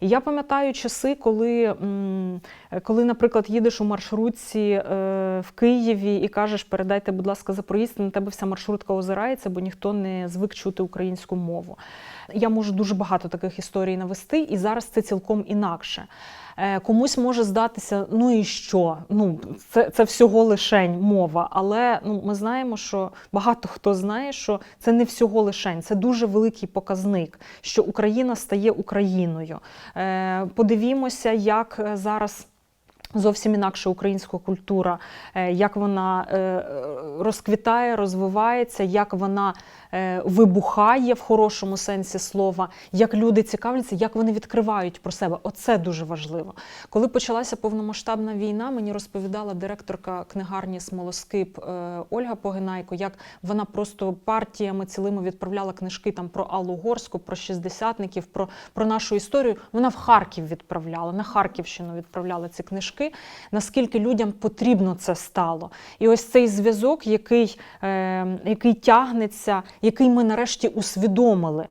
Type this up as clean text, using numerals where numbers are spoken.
І я пам'ятаю часи, коли, наприклад, їдеш у маршрутці в Києві і кажеш, передайте, будь ласка, за проїзд, на тебе вся маршрутка озирається, бо ніхто не звик чути українську мову. Я можу дуже багато таких історій навести, і зараз це цілком інакше. Комусь може здатися, ну і що? Це всього лишень мова. Але ми знаємо, що багато хто знає, що це не всього лишень. Це дуже великий показник, що Україна стає Україною. Подивімося, як зараз зовсім інакша українська культура, як вона розквітає, розвивається, як вона вибухає в хорошому сенсі слова, як люди цікавляться, як вони відкривають про себе. Оце дуже важливо. Коли почалася повномасштабна війна, мені розповідала директорка книгарні «Смолоскип» Ольга Погинайко, як вона просто партіями цілими відправляла книжки там про Аллу Горську, про шістдесятників, про нашу історію. Вона в Харків відправляла, на Харківщину відправляла ці книжки. Наскільки людям потрібно це стало. І ось цей зв'язок, який тягнеться, який ми нарешті усвідомили.